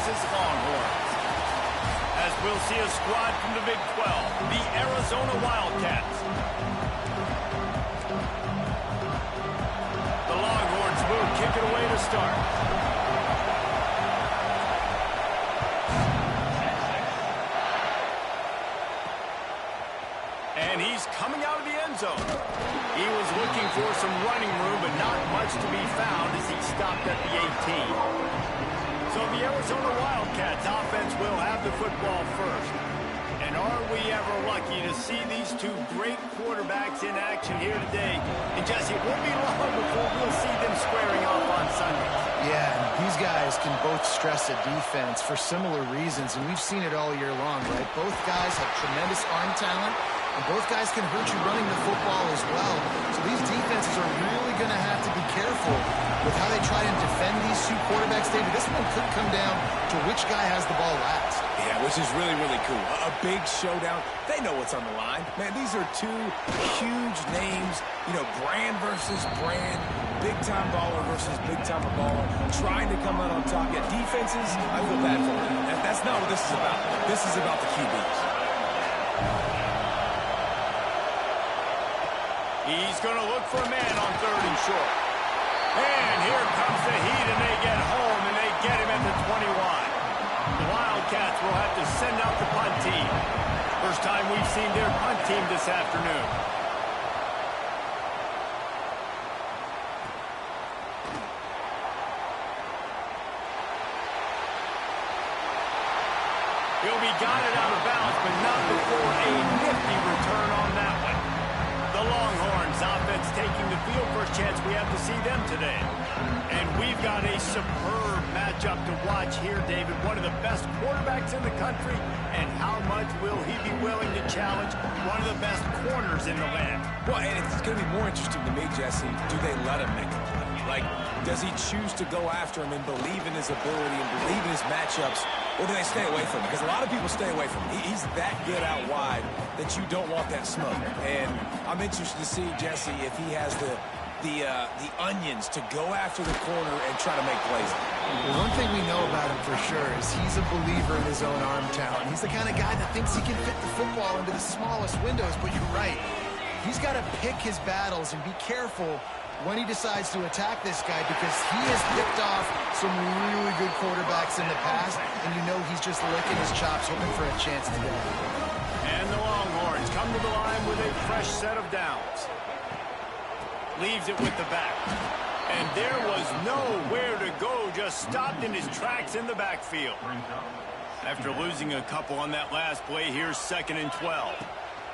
Texas Longhorns. As we'll see a squad from the Big 12, the Arizona Wildcats. The Longhorns will kick it away to start. And he's coming out of the end zone. He was looking for some running room, but not much to be found as he stopped at the 18. So the Arizona Wildcats offense will have the football first. And are we ever lucky to see these two great quarterbacks in action here today? And Jesse, it won't be long before we'll see them squaring off on Sunday. Yeah, and these guys can both stress a defense for similar reasons, and we've seen it all year long, right? Both guys have tremendous arm talent, and both guys can hurt you running the football as well. So these defenses are really going to have to be careful with how they try and defend these two quarterbacks, David. This one could come down to which guy has the ball last. Yeah, which is really, really cool. A big showdown. They know what's on the line. Man, these are two huge names. You know, brand versus brand. Big-time baller versus big-time baller. Trying to come out on top. Yeah, defenses, I feel bad for them. That's not what this is about. This is about the QBs. He's going to look for a man on 3rd and short. And here comes the heat, and they get home, and they get him at the 21. The Wildcats will have to send out the punt team. First time we've seen their punt team this afternoon. He'll be guided out of bounds, but not before a nifty return on that one. The Longhorns offense taking the field. First chance we have to see them today. And we've got a superb matchup to watch here, David. One of the best quarterbacks in the country. And how much will he be willing to challenge one of the best corners in the land? Well, and it's going to be more interesting to me, Jesse. Do they let him make a play? Like, does he choose to go after him and believe in his ability and believe in his matchups? Or do they stay away from him? Because a lot of people stay away from him. He's that good out wide that you don't want that smoke. And I'm interested to see, Jesse, if he has the onions to go after the corner and try to make plays. Well, one thing we know about him for sure is he's a believer in his own arm talent. He's the kind of guy that thinks he can fit the football into the smallest windows, but you're right. He's got to pick his battles and be careful when he decides to attack this guy, because he has picked off some really good quarterbacks in the past, and you know he's just licking his chops, hoping for a chance to get it. And the Longhorns come to the line with a fresh set of downs. Leaves it with the back. And there was nowhere to go, just stopped in his tracks in the backfield. After losing a couple on that last play, here's 2nd and 12.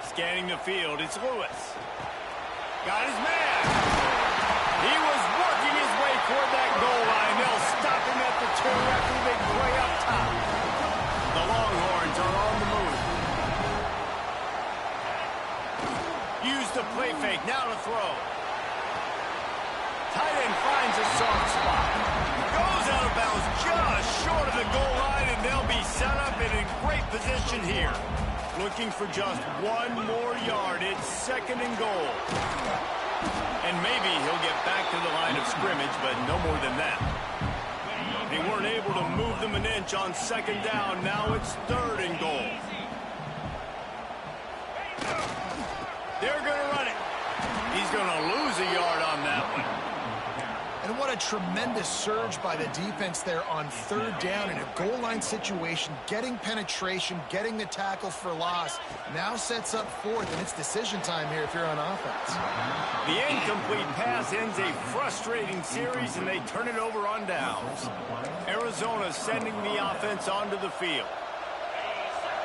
Scanning the field, it's Lewis. Got his man. He was working his way toward that goal line. They'll stop him at the 2 after the big play up top. The Longhorns are on the move. Use the play fake, now to throw. Tight end finds a soft spot. Goes out of bounds just short of the goal line, and they'll be set up in a great position here. Looking for just one more yard. It's 2nd and goal. And maybe he'll get back to the line of scrimmage, but no more than that. They weren't able to move them an inch on 2nd down. Now it's 3rd and goal. They're going to run it. He's going to lose a yard on that one. And what a tremendous surge by the defense there on 3rd down in a goal line situation, getting penetration, getting the tackle for loss. Now sets up 4th, and it's decision time here if you're on offense. The incomplete pass ends a frustrating series, and they turn it over on downs. Arizona sending the offense onto the field.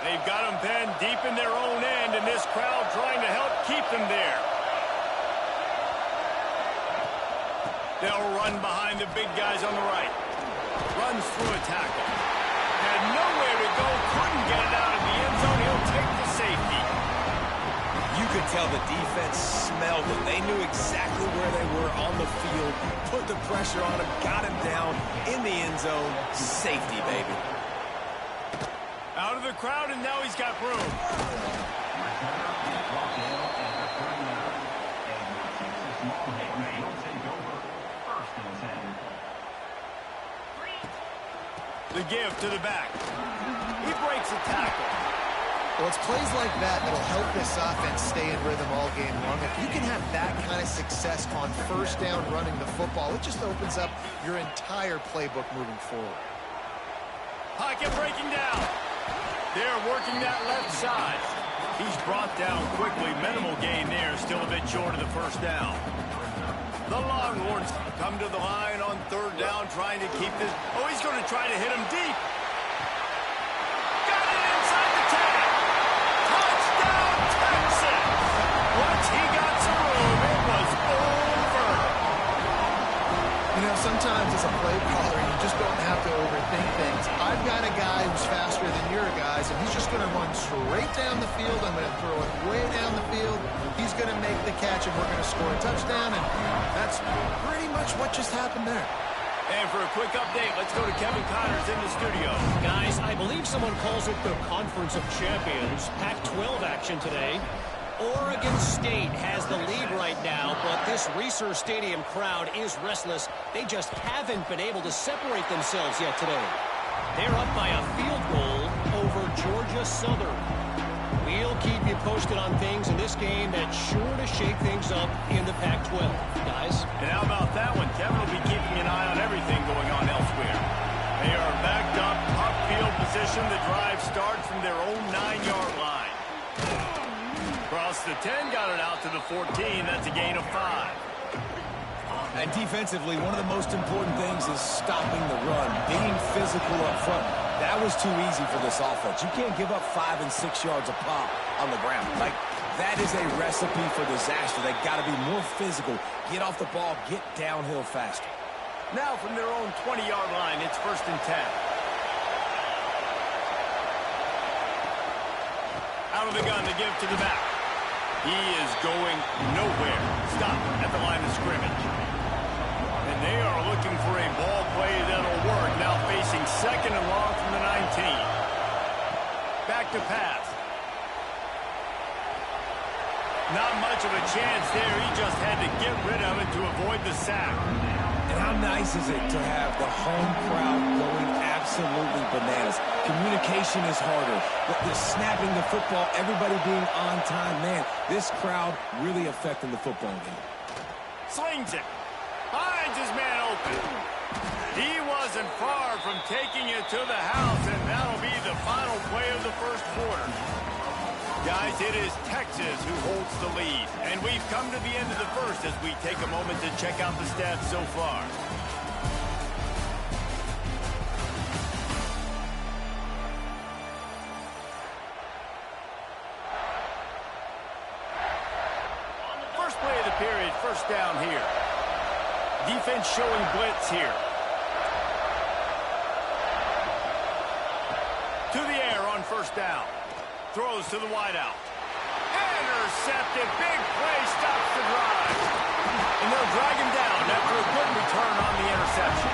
They've got them penned deep in their own end, and this crowd trying to help keep them there. They'll run behind the big guys on the right. Runs through a tackle. Had nowhere to go, couldn't get it out of the end zone. He'll take the safety. You could tell the defense smelled it. They knew exactly where they were on the field, put the pressure on him, got him down in the end zone. Safety, baby. Out of the crowd, and now he's got room. The give to the back. He breaks a tackle. Well, it's plays like that that'll help this offense stay in rhythm all game long. If you can have that kind of success on first down running the football, it just opens up your entire playbook moving forward. Pocket breaking down. They're working that left side. He's brought down quickly. Minimal gain there. Still a bit short of the first down. The Longhorns come to the line on third down, trying to keep this. Oh, he's going to try to hit him deep. Got it inside the 10. Touchdown, Texas. Once he got some room, it was over. You know, sometimes as a play caller, you just don't have to overthink things. I've got a guy who's faster than your guys, and he's just going to run straight down the field. I'm going to throw it way down the field. He's going to make the catch, and we're going to score a touchdown, and that's pretty much what just happened there. And for a quick update, let's go to Kevin Connors in the studio. Guys, I believe someone calls it the Conference of Champions. Pac-12 action today. Oregon State has the lead right now, but this Reser Stadium crowd is restless. They just haven't been able to separate themselves yet today. They're up by a field goal over Georgia Southern. We'll keep you posted on things in this game that's sure to shake things up in the Pac-12. Guys? And how about that one? Kevin will be keeping an eye on everything going on elsewhere. They are backed up, top field position. The drive starts from their own 9-yard line. Across the 10, got it out to the 14. That's a gain of 5. And defensively, one of the most important things is stopping the run, being physical up front. That was too easy for this offense. You can't give up 5 and 6 yards a pop on the ground. Like, that is a recipe for disaster. They got to be more physical, get off the ball, get downhill faster. Now from their own 20-yard line, it's 1st and 10. Out of the gun to give to the back. He is going nowhere. Stop at the line of scrimmage. And they are looking for a ball play that'll work. Now facing 2nd and long from the 19. Back to pass. Not much of a chance there. He just had to get rid of it to avoid the sack. And how nice is it to have the home crowd going absolutely bananas? Communication is harder. The snapping the football, everybody being on time. Man, this crowd really affecting the football game. Slings it. Finds his man open. He wasn't far from taking it to the house, and that'll be the final play of the first quarter. Guys, it is Texas who holds the lead. And we've come to the end of the first as we take a moment to check out the stats so far. First play of the period, first down here. Defense showing blitz here. To the air on first down. Throws to the wideout. Intercepted. Big play. Stops the drive. And they'll drag him down after a good return on the interception.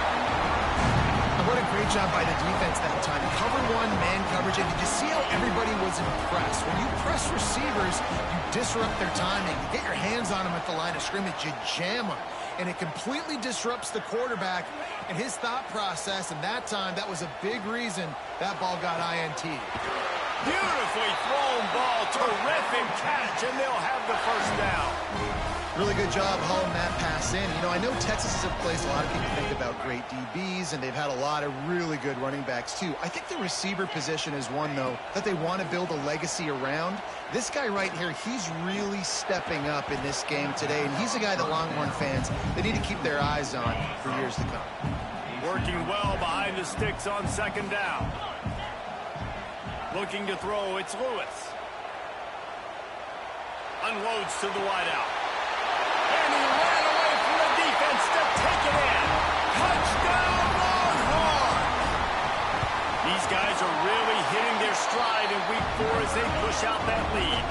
And what a great job by the defense that time. Cover 1, man coverage. And did you see how everybody was impressed? When you press receivers, you disrupt their timing. You get your hands on them at the line of scrimmage. You jam them. And it completely disrupts the quarterback and his thought process. And that time, that was a big reason that ball got INT. Beautifully thrown ball. Terrific catch, and they'll have the first down. Really good job hauling that pass in. You know, I know Texas is a place a lot of people think about great DBs, and they've had a lot of really good running backs, too. I think the receiver position is one, though, that they want to build a legacy around. This guy right here, he's really stepping up in this game today, and he's a guy that Longhorn fans, they need to keep their eyes on for years to come. Working well behind the sticks on second down. Looking to throw, it's Lewis. Unloads to the wideout. And he ran away from the defense to take it in. Touchdown, Longhorn! These guys are really hitting their stride in week 4 as they push out that lead.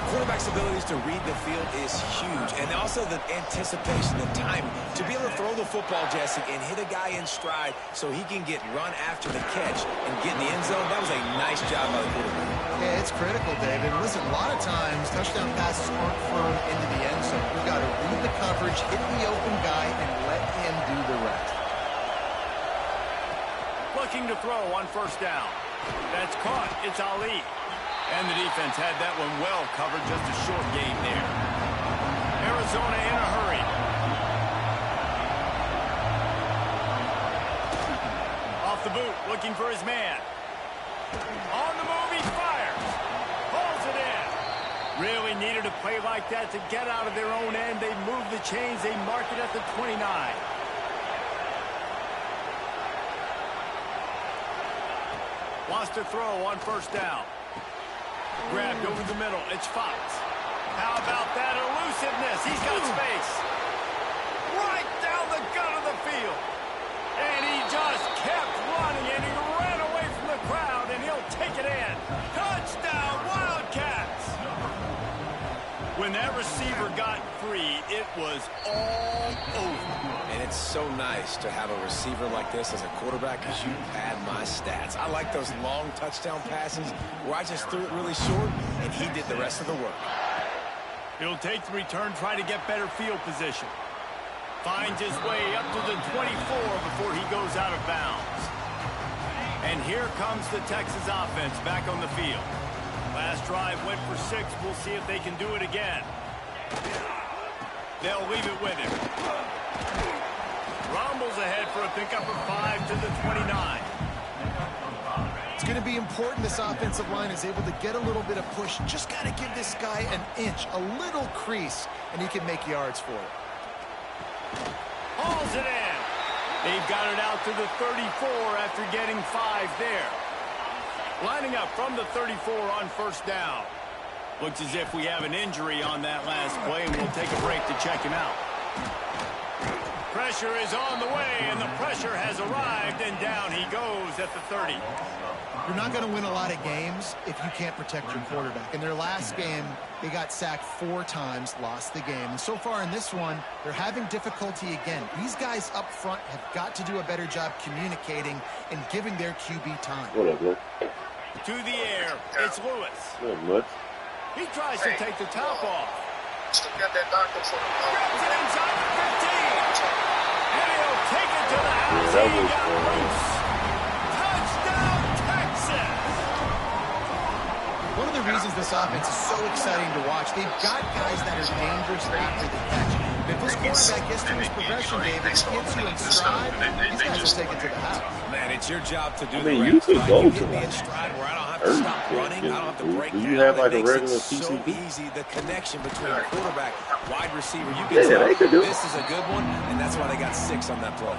Quarterback's abilities to read the field is huge, and also the anticipation, the timing. To be able to throw the football, Jesse, and hit a guy in stride so he can get run after the catch and get in the end zone, that was a nice job by the quarterback. Yeah, it's critical, David. Listen, a lot of times, touchdown passes aren't thrown into the end zone. We've got to read the coverage, hit the open guy, and let him do the rest. looking to throw on first down. That's caught. It's Ali. And the defense had that one well covered. Just a short gain there. Arizona in a hurry. Off the boot, looking for his man. On the move, he fires. Pulls it in. Really needed a play like that to get out of their own end. They move the chains. They mark it at the 29. Wants to throw on first down. Grabbed over the middle. It's Fox. How about that elusiveness? He's got space. Right down the gut of the field. And he just kept running, and he ran away from the crowd, and he'll take it in. Touchdown, Wildcats! When that receiver got free, it was all over. And it's so nice to have a receiver like this as a quarterback because you pad my stats. I like those long touchdown passes where I just threw it really short, and he did the rest of the work. He'll take the return, try to get better field position. Finds his way up to the 24 before he goes out of bounds. And here comes the Texas offense back on the field. Last drive went for 6. We'll see if they can do it again. They'll leave it with him. Rumbles ahead for a pickup of 5 to the 29. It's going to be important this offensive line is able to get a little bit of push. Just got to give this guy an inch, a little crease, and he can make yards for it. Hauls it in. They've got it out to the 34 after getting 5 there. Lining up from the 34 on first down. Looks as if we have an injury on that last play, and we'll take a break to check him out. Pressure is on the way, and the pressure has arrived, and down he goes at the 30. You're not going to win a lot of games if you can't protect your quarterback. In their last game, they got sacked 4 times, lost the game. And so far in this one, they're having difficulty again. These guys up front have got to do a better job communicating and giving their QB time. What up, man? To the air, it's Lewis. Not much. He tries to take the top off. Still got that doctor for the Grabs it inside the 15. And he'll take it to the house. that He was got loose. Touchdown, Texas! One of the reasons this offense is so exciting to watch, they've got guys that are dangerous after the catch. But if this quarterback gets to his progression, David, gets you in stride, these guys will take it to the house. Man, it's your job to do I mean, the you reps, could right? go You to get me in like stride where I don't have to stop running. I don't have to break Do down. you have like It a makes regular it so PCB? easy, the connection between the quarterback, wide receiver. You Yeah, can they could do tell it. this is a good one, and that's why they got 6 on that play.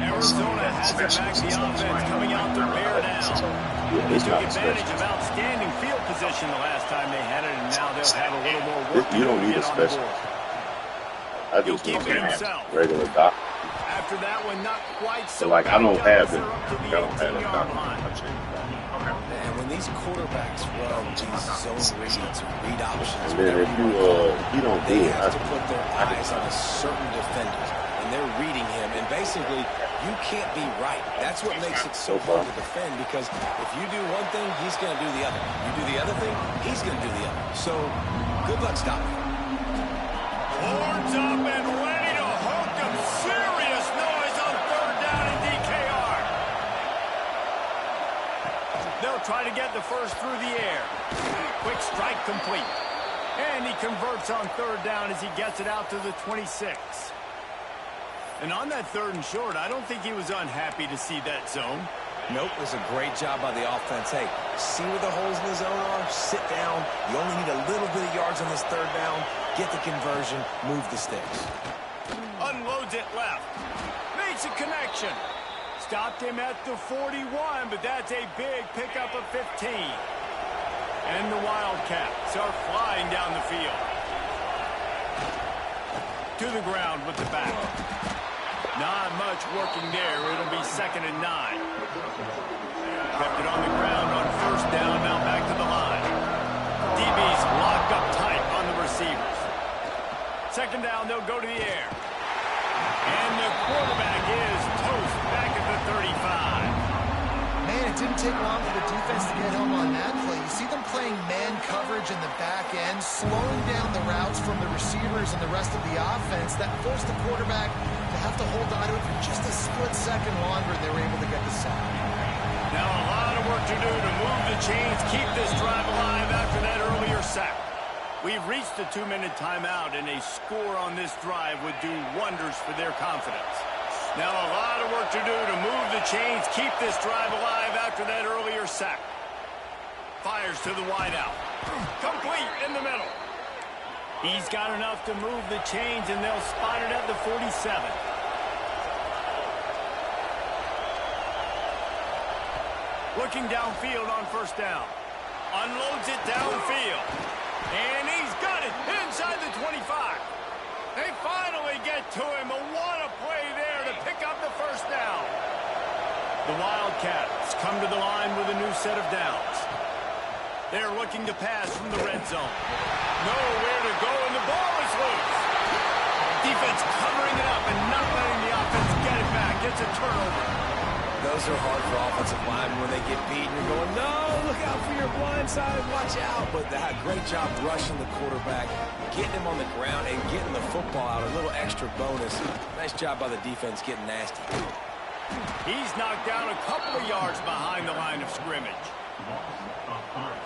Arizona has it back. The offense coming out to bear down. Yeah, They it's took not advantage special. of outstanding field position the last time they had it, and now they'll have a little more work to You don't do to need get a on the special. board. I He'll just keep want it to himself. regular doc. After that one, not quite so So like I don't bad. have it. They're up to the I don't have a 18-yard doc. line. And when these quarterbacks run these zone reads and read options, And then if you don't do they it, have I to put their eyes on a certain defender, and they're reading him, and basically, you can't be right. That's what makes it so hard to defend, because if you do one thing, he's going to do the other. You do the other thing, he's going to do the other. So, good luck stopping. Horns up and ready to hook them. Serious noise on third down in DKR. They'll try to get the first through the air. Quick strike complete. And he converts on third down as he gets it out to the 26. And on that 3rd and short, I don't think he was unhappy to see that zone. Nope, it was a great job by the offense. Hey, see where the holes in the zone are? Sit down. You only need a little bit of yards on this 3rd down. Get the conversion. Move the sticks. Unloads it left. Makes a connection. Stopped him at the 41, but that's a big pickup of 15. And the Wildcats are flying down the field. To the ground with the back. Not much working there. It'll be 2nd and 9. Kept it on the ground on first down. Now back to the line. DB's locked up tight on the receivers. 2nd down, they'll go to the air. And the quarterback is toast back at the 35. Man, it didn't take long for the defense to get home on that play. You see them playing man coverage in the back end, slowing down the routes from the receivers and the rest of the offense. That forced the quarterback to have to hold on to it for just a split second longer, and they were able to get the sack. Now a lot of work to do to move the chains, keep this drive alive after that earlier sack. We've reached the 2-minute timeout, and a score on this drive would do wonders for their confidence. Now a lot of work to do to move the chains, keep this drive alive after that earlier sack. Fires to the wideout. Complete in the middle. He's got enough to move the chains, and they'll spot it at the 47. Looking downfield on first down. Unloads it downfield. And he's got it inside the 25. They finally get to him. What a play there to pick up the first down. The Wildcats come to the line with a new set of downs. They're looking to pass from the red zone. Nowhere to go, and the ball is loose. Defense covering it up and not letting the offense get it back. It's a turnover. Those are hard for offensive linemen when they get beat and you're going, no, look out for your blind side, watch out. But they had a great job rushing the quarterback, getting him on the ground, and getting the football out. A little extra bonus. Nice job by the defense getting nasty. He's knocked down a couple of yards behind the line of scrimmage.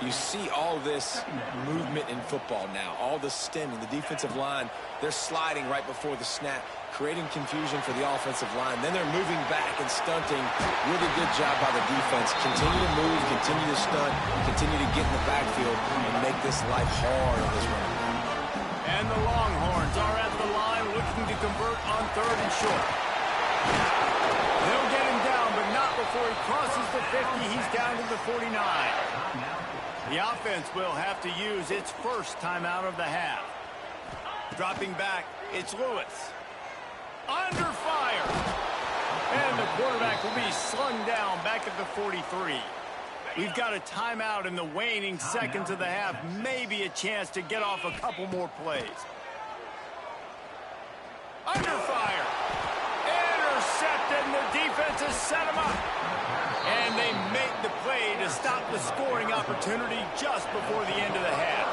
You see all this movement in football now, all the stemming, the defensive line, they're sliding right before the snap, creating confusion for the offensive line. Then they're moving back and stunting. Really good job by the defense. Continue to move, continue to stunt, continue to get in the backfield and make this life hard on this run. And the Longhorns are at the line looking to convert on 3rd and short. They'll get him down, but not before he crosses the 50. He's down to the 49. The offense will have to use its first timeout of the half. Dropping back, it's Lewis. Under fire. And the quarterback will be slung down back at the 43. We've got a timeout in the waning seconds of the half. Maybe a chance to get off a couple more plays. Under fire. Intercepted, and the defense has set him up. And they make the play to stop the scoring opportunity just before the end of the half.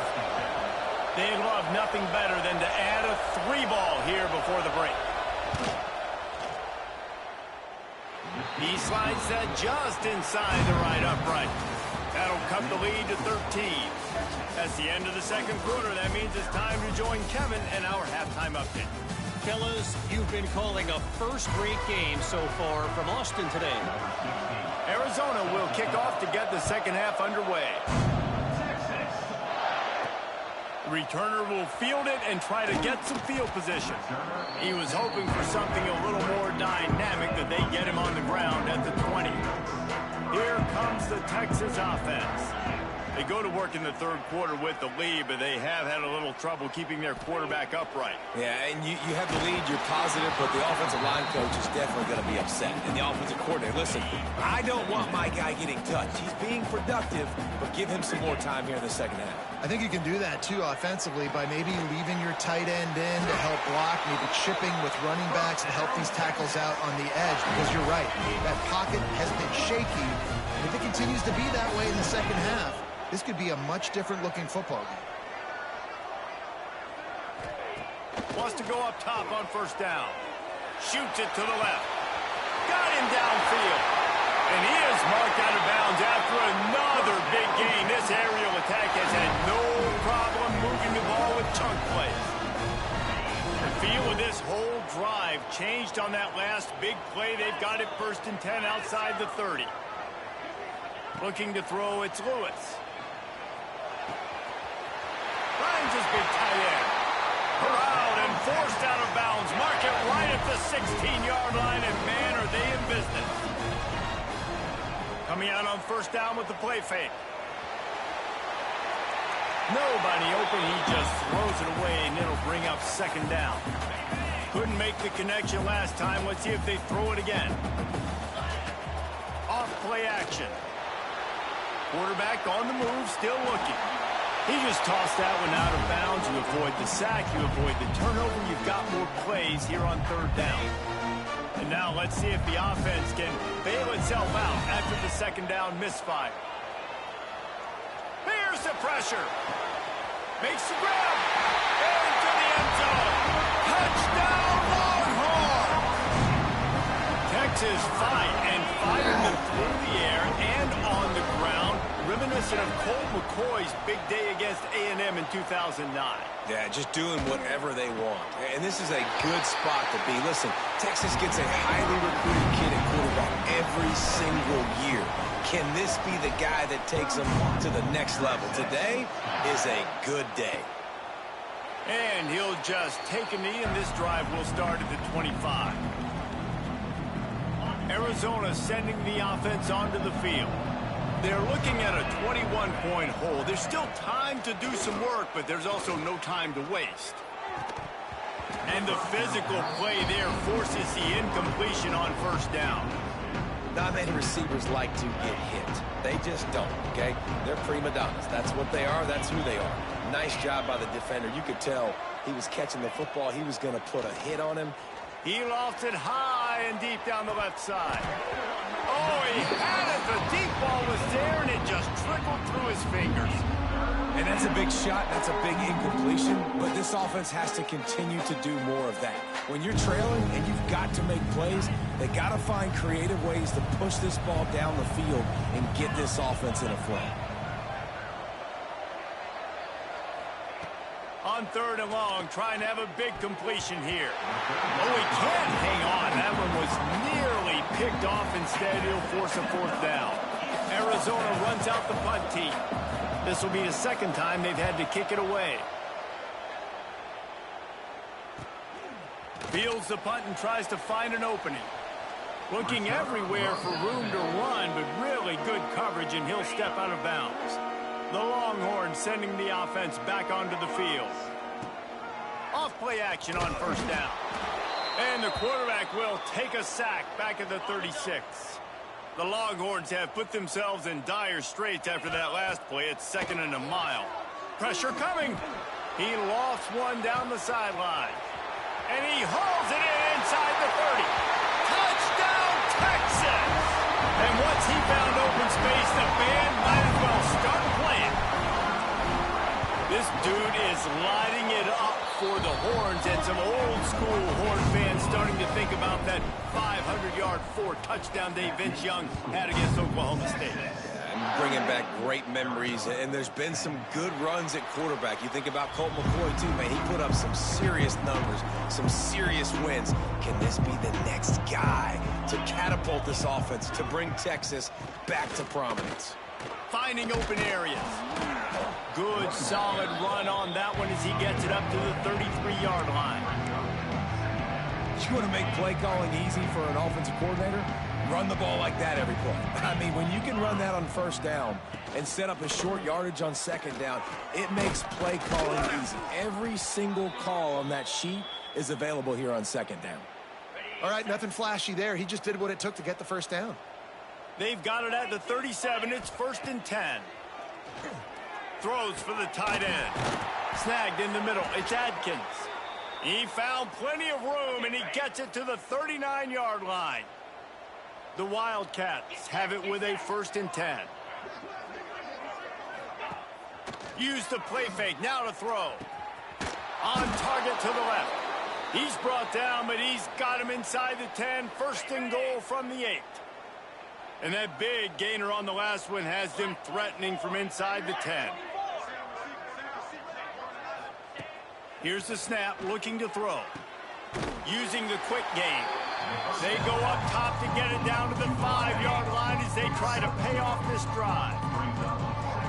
They love nothing better than to add a 3-ball here before the break. He slides that just inside the right upright. That'll cut the lead to 13. That's the end of the second quarter. That means it's time to join Kevin and our halftime update. Fellas, you've been calling a first-rate game so far from Austin today. Arizona will kick off to get the second half underway. The returner will field it and try to get some field position. He was hoping for something a little more dynamic, that they get him on the ground at the 20. Here comes the Texas offense. They go to work in the third quarter with the lead, but they have had a little trouble keeping their quarterback upright. Yeah, and you have the lead, you're positive, but the offensive line coach is definitely going to be upset. And the offensive coordinator, listen, I don't want my guy getting touched. He's being productive, but give him some more time here in the second half. I think you can do that, too, offensively, by maybe leaving your tight end in to help block, maybe chipping with running backs to help these tackles out on the edge, because you're right. That pocket has been shaky, and if it continues to be that way in the second half, this could be a much different-looking football game. Wants to go up top on first down. Shoots it to the left. Got him downfield. And he is marked out of bounds after another big gain. This aerial attack has had no problem moving the ball with chunk plays. The feel of this whole drive changed on that last big play. They've got it 1st and 10 outside the 30. Looking to throw, it's Lewis. Finds his big tight end. Corralled and forced out of bounds. Mark it right at the 16-yard line, and man, are they in business. Coming out on first down with the play fake. Nobody open. He just throws it away, and it'll bring up second down. Couldn't make the connection last time. Let's see if they throw it again. Off play action. Quarterback on the move, still looking. He just tossed that one out of bounds. You avoid the sack, you avoid the turnover. You've got more plays here on third down. And now let's see if the offense can bail it himself out after the second down misfire. Here's the pressure. Makes the grab. Into the end zone. Touchdown, Longhorns! Texas fight and fired them through the air and on the ground, reminiscent of Colt McCoy's big day against A&M in 2009. Yeah, just doing whatever they want. And this is a good spot to be. Listen, Texas gets a highly recruited kid at quarterback every single year. Can this be the guy that takes them to the next level? Today is a good day. And he'll just take a knee, and this drive will start at the 25. Arizona sending the offense onto the field. They're looking at a 21-point hole. There's still time to do some work, but there's also no time to waste. And the physical play there forces the incompletion on first down. Not many receivers like to get hit. They just don't, okay? They're prima donnas. That's what they are. That's who they are. Nice job by the defender. You could tell he was catching the football. He was going to put a hit on him. He lofted high and deep down the left side. Oh, he had it. The deep ball was there, and it just trickled through his fingers. And that's a big shot. That's a big incompletion. But this offense has to continue to do more of that. When you're trailing and you've got to make plays, they got to find creative ways to push this ball down the field and get this offense in a flow. On third and long, trying to have a big completion here. Oh, he can't hang on. That one was nearly picked off. Instead, he'll force a fourth down. Arizona runs out the punt team. This will be the second time they've had to kick it away. Fields the punt and tries to find an opening. Looking everywhere for room to run, but really good coverage, and he'll step out of bounds. The Longhorns sending the offense back onto the field. Off-play action on first down. And the quarterback will take a sack back at the 36. The Longhorns have put themselves in dire straits after that last play. It's 2nd and a mile. Pressure coming. He lofts one down the sideline. And he hauls it in inside the 30. Touchdown, Texas! And once he found open space, the band might as well start playing. This dude is lighting it up for the Horns, and some old-school Horn fans starting to think about that 500-yard, 4-touchdown day Vince Young had against Oklahoma State. And bringing back great memories, and there's been some good runs at quarterback. You think about Colt McCoy, too, man. He put up some serious numbers, some serious wins. Can this be the next guy to catapult this offense, to bring Texas back to prominence? Finding open areas. Good, solid run on that one as he gets it up to the 33-yard line. You want to make play calling easy for an offensive coordinator? Run the ball like that every play. I mean, when you can run that on first down and set up a short yardage on second down, it makes play calling easy. Every single call on that sheet is available here on second down. All right, nothing flashy there. He just did what it took to get the first down. They've got it at the 37. It's 1st and 10. Throws for the tight end. Snagged in the middle. It's Adkins. He found plenty of room, and he gets it to the 39-yard line. The Wildcats have it with a 1st and 10. Use the play fake. Now to throw. On target to the left. He's brought down, but he's got him inside the 10. 1st and goal from the 8. And that big gainer on the last one has them threatening from inside the 10. Here's the snap, looking to throw. Using the quick game. They go up top to get it down to the 5-yard line as they try to pay off this drive.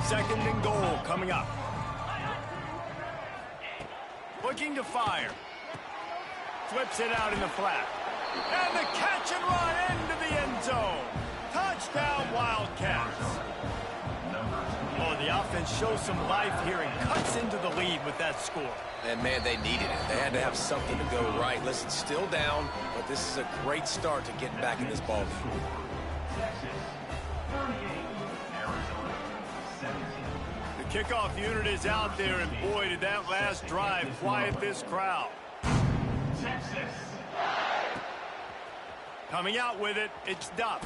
2nd and goal coming up. Looking to fire. Flips it out in the flat. And the catch and run into the end zone. Touchdown, Wildcats. Oh, the offense shows some life here and cuts into the lead with that score. And, man, they needed it. They had to have something to go right. Listen, still down, but this is a great start to getting back in this ballgame. The kickoff unit is out there, and boy, did that last drive quiet this crowd. Coming out with it, it's Duff.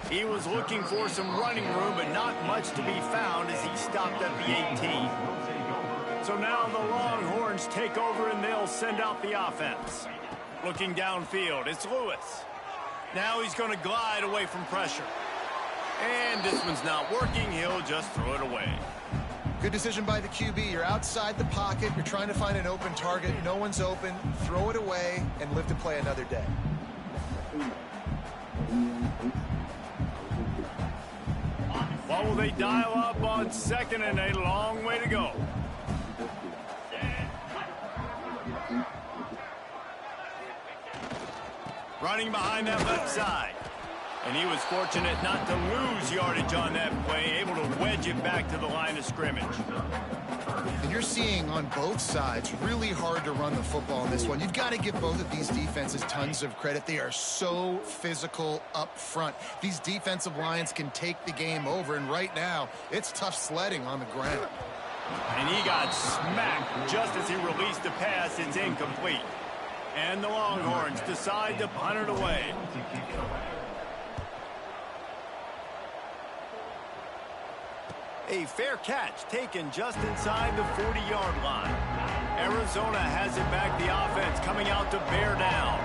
He was looking for some running room, but not much to be found as he stopped at the 18. So now the Longhorns take over and they'll send out the offense. Looking downfield, it's Lewis. Now he's going to glide away from pressure. And this one's not working. He'll just throw it away. Good decision by the QB. You're outside the pocket. You're trying to find an open target. No one's open. Throw it away and live to play another day. What will they dial up on 2nd and a long way to go? Running behind that left side. And he was fortunate not to lose yardage on that play, able to wedge it back to the line of scrimmage. And you're seeing on both sides really hard to run the football in this one. You've got to give both of these defenses tons of credit. They are so physical up front. These defensive lines can take the game over, and right now it's tough sledding on the ground. And he got smacked just as he released the pass. It's incomplete. And the Longhorns decide to punt it away. A fair catch taken just inside the 40-yard line. Arizona has it back. The offense coming out to bear down.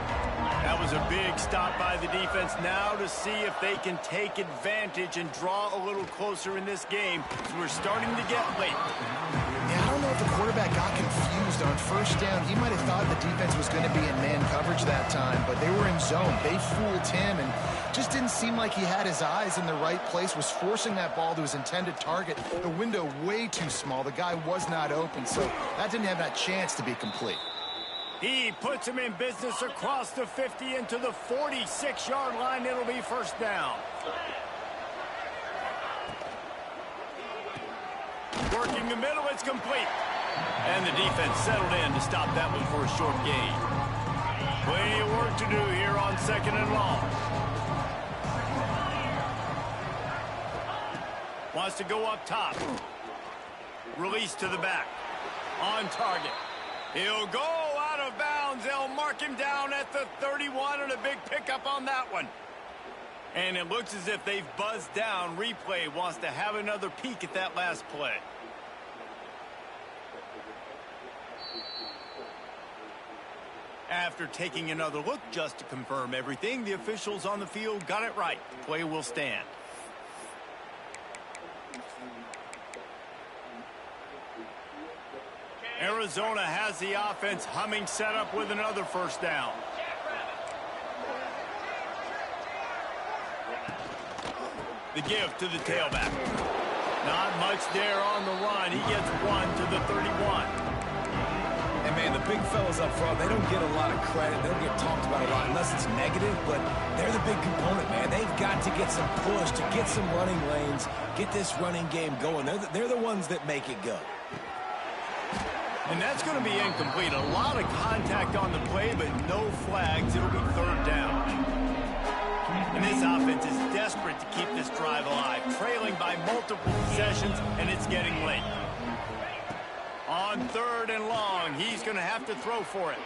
That was a big stop by the defense. Now to see if they can take advantage and draw a little closer in this game. So we're starting to get late. Yeah, I don't know if the quarterback got confused on first down. He might have thought the defense was going to be in man coverage that time, but they were in zone. They fooled him and just didn't seem like he had his eyes in the right place, was forcing that ball to his intended target. The window way too small. The guy was not open, so that didn't have that chance to be complete. He puts him in business across the 50 into the 46-yard line. It'll be first down. Working the middle, it's complete. And the defense settled in to stop that one for a short gain. Plenty of work to do here on 2nd and long. Wants to go up top. Release to the back. On target. He'll go out of bounds. They'll mark him down at the 31 and a big pickup on that one. And it looks as if they've buzzed down. Replay wants to have another peek at that last play. After taking another look just to confirm everything, the officials on the field got it right. The play will stand. Arizona has the offense humming, set up with another first down. The give to the tailback. Not much there on the run. He gets one to the 31. And, man, the big fellas up front, they don't get a lot of credit. They don't get talked about a lot unless it's negative, but they're the big component, man. They've got to get some push, to get some running lanes, get this running game going. They're the ones that make it go. And that's going to be incomplete. A lot of contact on the play, but no flags. It'll be third down. And this offense is desperate to keep this drive alive, trailing by multiple possessions, and it's getting late. On 3rd and long, he's going to have to throw for it.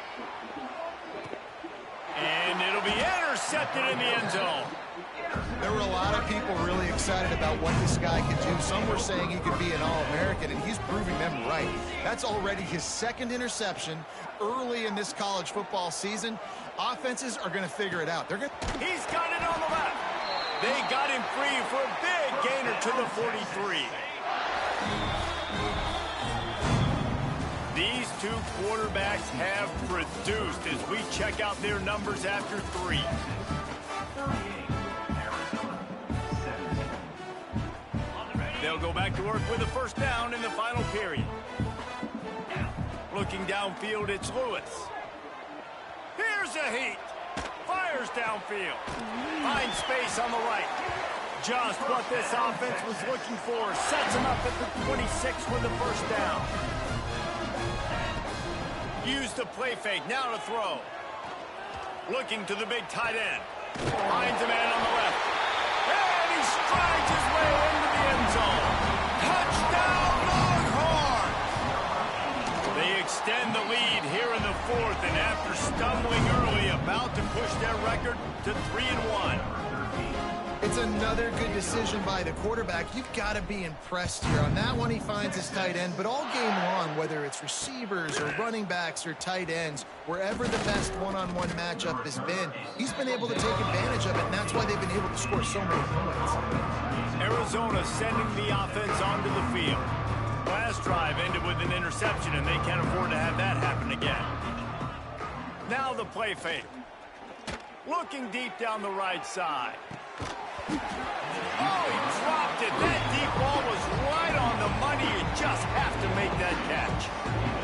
And it'll be intercepted in the end zone. There were a lot of people really excited about what this guy could do. Some were saying he could be an All-American, and he's proving them right. That's already his 2nd interception early in this college football season. Offenses are going to figure it out. He's got it on the left. They got him free for a big gainer to the 43. These two quarterbacks have produced as we check out their numbers after 3. They'll go back to work with a first down in the final period. Looking downfield, it's Lewis. Here's a heat. Fires downfield. Finds space on the right. Just what this offense was looking for. Sets him up at the 26 with the first down. Use the play fake. Now to throw. Looking to the big tight end. Finds a man on the left. And he strides his way into the end zone. Touchdown, Longhorns! They extend the lead here in the 4th, and after stumbling early, about about to push their record to 3-1. It's another good decision by the quarterback. You've got to be impressed here. On that one, he finds his tight end. But all game long, whether it's receivers or running backs or tight ends, wherever the best one-on-one matchup has been, he's been able to take advantage of it, and that's why they've been able to score so many points. Arizona sending the offense onto the field. Last drive ended with an interception, and they can't afford to have that happen again. Now the play fake. Looking deep down the right side. Oh, he dropped it. That deep ball was right on the money. You just have to make that catch.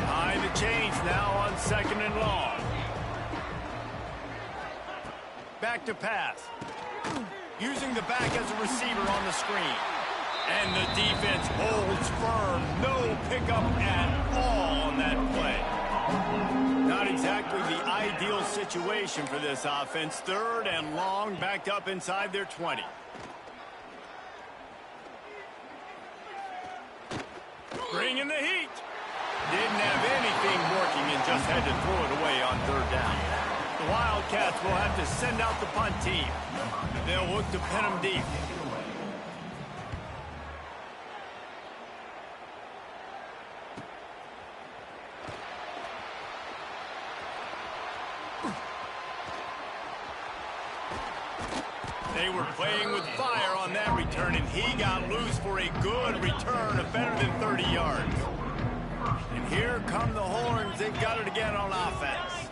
Behind the chains now on 2nd and long. Back to pass. Using the back as a receiver on the screen. And the defense holds firm. No pickup at all on that play. Not exactly the ideal situation for this offense. 3rd and long, backed up inside their 20. Bringing the heat. Didn't have anything working and just had to throw it away on 3rd down. The Wildcats will have to send out the punt team. They'll look to pin them deep. They were playing with fire on that return, and he got loose for a good return of better than 30 yards. And here come the horns. They've got it again on offense.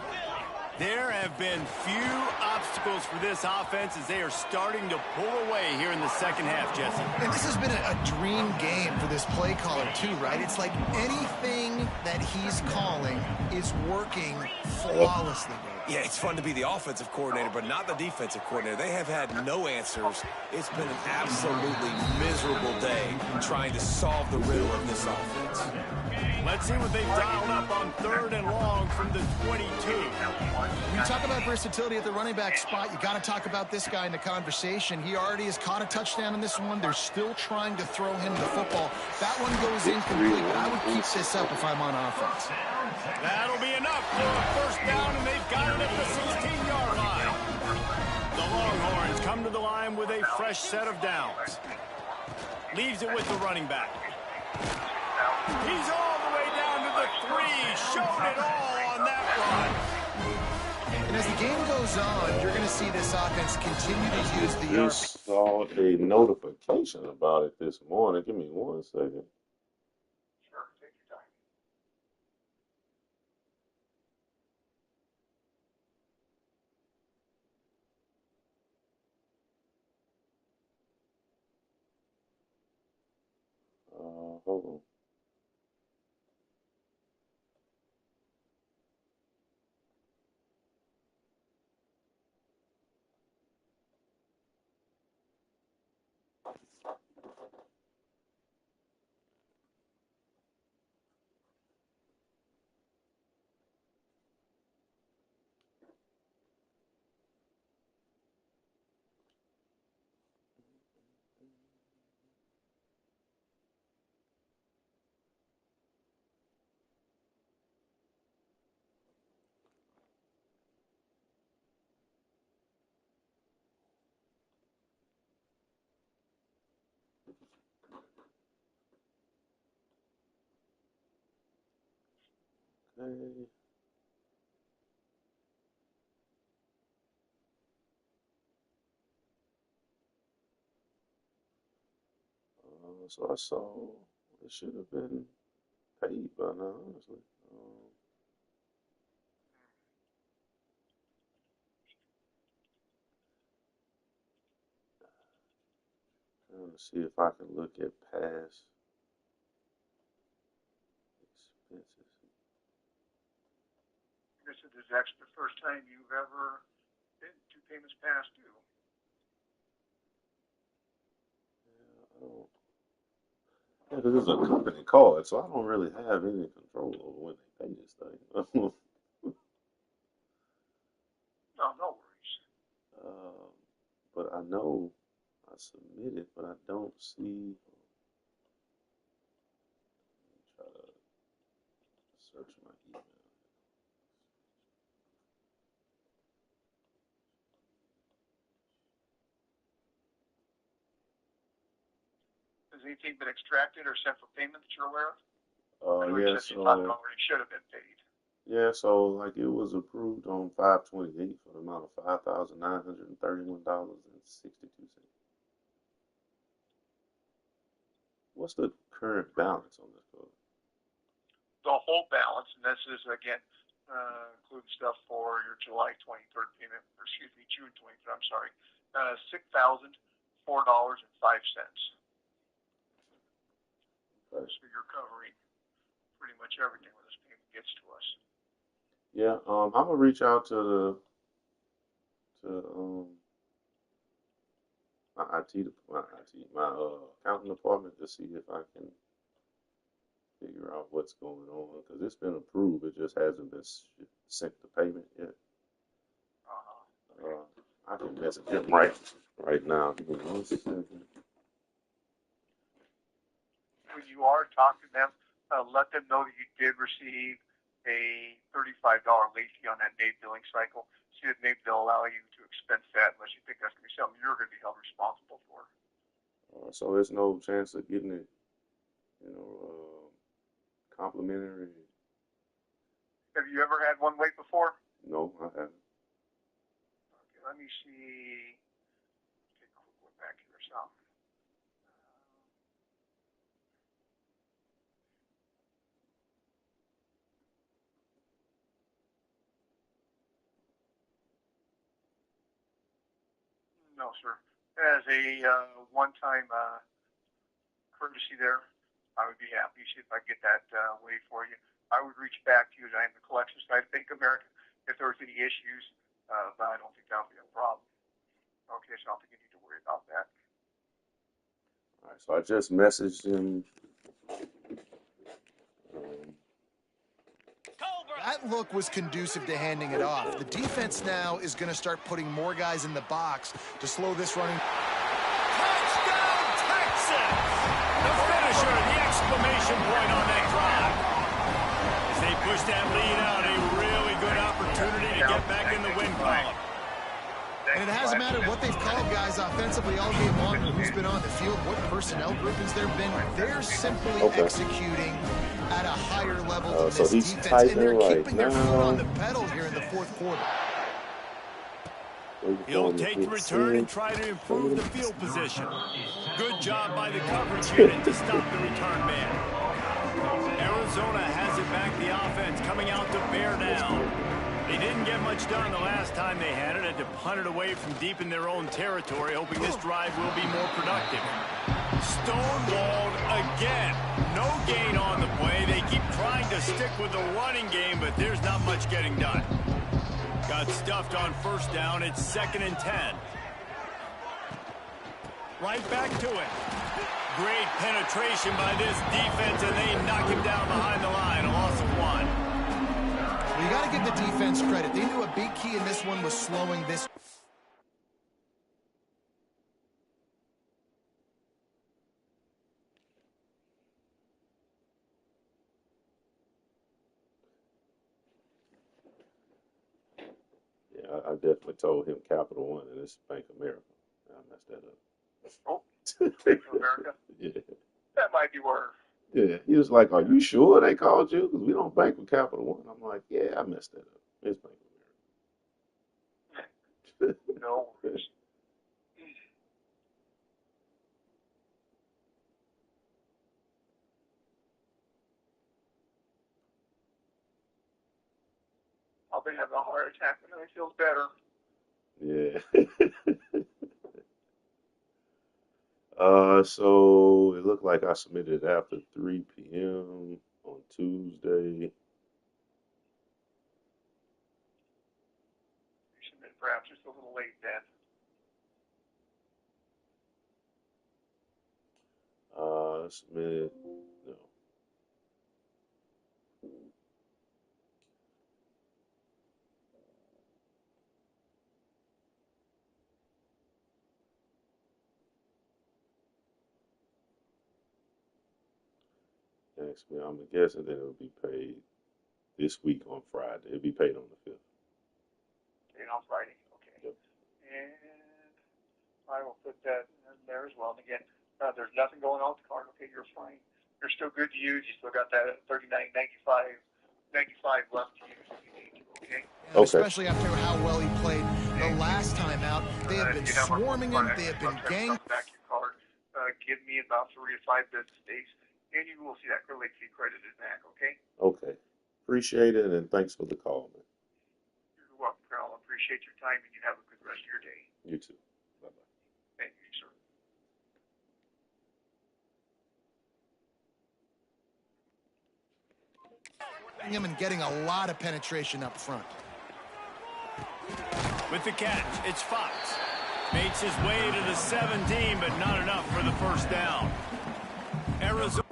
There have been few obstacles for this offense as they are starting to pull away here in the second half, Jesse. And this has been a dream game for this play caller, too, right? It's like anything that he's calling is working flawlessly. Yeah, it's fun to be the offensive coordinator, but not the defensive coordinator. They have had no answers. It's been an absolutely miserable day trying to solve the riddle of this offense. Let's see what they've dialed up on 3rd and long from the 22. When you talk about versatility at the running back spot, you got to talk about this guy in the conversation. He already has caught a touchdown in this one. They're still trying to throw him the football. That one goes incomplete, but I would keep this up if I'm on offense. That'll be enough for a 1st down, and they've got it at the 16-yard line. The Longhorns come to the line with a fresh set of downs. Leaves it with the running back. He's all the way down to the 3. Showed it all on that run. And as the game goes on, you're going to see this offense continue to use the yard. Just saw a notification about it this morning. Give me 1 second. Hold on. Okay. So I saw it should have been paid by now, honestly. Trying to see if I can look at past expenses. This is actually the first time you've ever been 2 payments past due. Yeah, I don't. Yeah, this is a company card, so I don't really have any control over when they pay this thing. No, no worries. But I know I submitted, but I don't see. Try to search my email. anything been extracted or sent for payment that you're aware of? Yeah, You thought it already should have been paid. yeah, so like it was approved on 5/28 for the amount of $5,931.62. What's the current balance on this card? The whole balance, and this is again including stuff for your July 23rd payment, or excuse me, June 23rd. I'm sorry, $6,004.05. Okay. So you're covering pretty much everything when this payment gets to us. Yeah, I'm gonna reach out to my accounting department to see if I can figure out what's going on because it's been approved. It just hasn't been sent the payment yet. I can message him right now. Give me 1 second. When you are talking to them, let them know that you did receive a $35 late fee on that Nate billing cycle. See if maybe they'll allow you to expense that unless you think that's going to be something you're going to be held responsible for. So there's no chance of getting it, complimentary. Have you ever had one late before? No, I haven't. Okay, let me see. Take a quick look back here or something. No, sir. As a one-time courtesy there, I would be happy to see if I get that waived for you. I would reach back to you as I am the collection side of Bank of America if there was any issues, but I don't think that would be a problem. Okay, so I don't think you need to worry about that. All right, so I just messaged him. That look was conducive to handing it off. The defense now is going to start putting more guys in the box to slow this running. Touchdown, Texas! The finisher, the exclamation point on that drive. As they push that lead out, a really good opportunity to get back in the win column. And it hasn't mattered what they've called guys offensively all game long, or who's been on the field, what personnel groupings there have been. They're simply executing at a higher level than So this he's defense, and they're right keeping now. their foot on the pedal here in the fourth quarter. He'll take the return and try to improve the field position. Good job by the coverage unit to stop the return man. Arizona has it back, the offense coming out to bear down. They didn't get much done the last time they had it to punt it away from deep in their own territory, hoping this drive will be more productive. Stonewalled again. No gain on the play. They keep trying to stick with the running game, but there's not much getting done. Got stuffed on first down. It's 2nd and 10. Right back to it. Great penetration by this defense, and they knock him down behind the line. A loss of 1. Well, you got to give the defense credit. They knew a big key in this one was slowing this. Yeah, I definitely told him Capital One, and it's Bank of America. I messed that up. Oh, Bank of America? Yeah. That might be where. Yeah, he was like, "Are you sure they called you? Because we don't bank with Capital One." I'm like, "Yeah, I messed that up. It's Bank of America." No. I'll be having a heart attack when he feels better. Yeah. So it looked like I submitted after 3 p.m. on Tuesday. You submitted perhaps just a little late then. Submitted, no. Next, I'm guessing that it'll be paid this week on Friday. It'll be paid on the 5th. Paid on Friday. Okay. Yep. And I will put that in there as well. And again, There's nothing going on with the card. Okay, you're fine. You're still good to use. You still got that 39.95 left to use if you need to. Okay. And especially after how well he played the last time out. They have been swarming him. They have been gang. Back your card. Give me about 3 to 5 business days, and you will see that late fee credited back. Okay. Okay. Appreciate it, and thanks for the call, man. You're welcome, Carl. I appreciate your time, and you have a good rest of your day. You too. Bye-bye. Thank you, sir. Him and getting a lot of penetration up front. With the catch, it's Fox. Makes his way to the 17, but not enough for the first down. Arizona.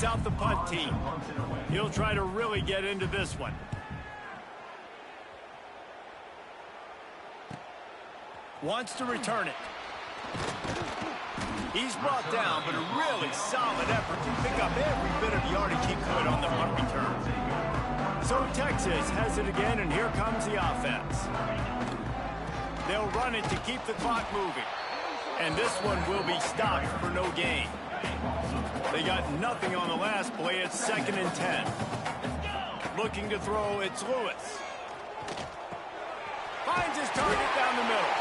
Out the punt team. He'll try to really get into this one. Wants to return it. He's brought down, but a really solid effort to pick up every bit of yardage he could on the punt return. So Texas has it again, and here comes the offense. They'll run it to keep the clock moving. And this one will be stopped for no gain. They got nothing on the last play. It's 2nd and 10. Looking to throw, it's Lewis. Finds his target down the middle.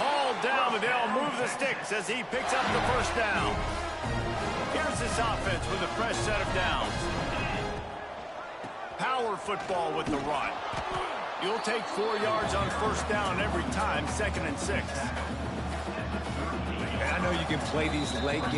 Hauled down, but they'll move the sticks as he picks up the first down. Here's this offense with a fresh set of downs. Power football with the run. You'll take 4 yards on first down every time, 2nd and 6. And I know you can play these late games.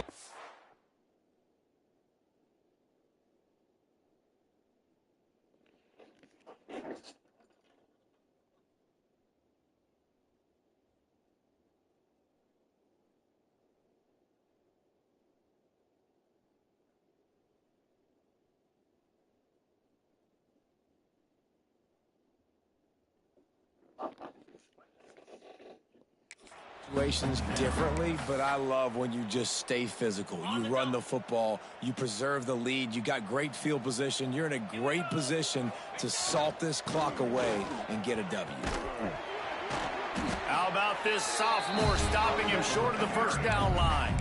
Situations differently, but I love when you just stay physical. You run the football, you preserve the lead, you got great field position, you're in a great position to salt this clock away and get a W. How about this sophomore stopping him short of the first down line?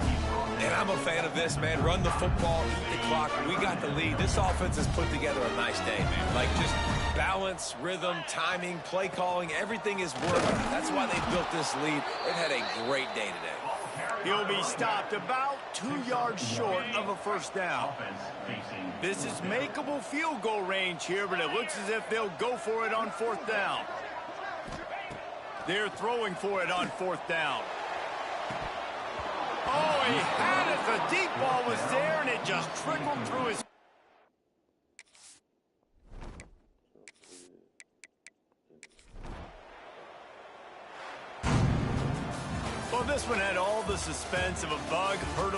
And I'm a fan of this, man. Run the football, eat the clock. We got the lead. This offense has put together a nice day, man. Like, just balance, rhythm, timing, play calling, everything is working. That's why they built this lead. They've had a great day today. He'll be stopped about 2 yards short of a first down. This is makeable field goal range here, but it looks as if they'll go for it on 4th down. They're throwing for it on 4th down. Oh, he had it. The deep ball was there, and it just trickled through his... Well, this one had all the suspense of a bug hurdling.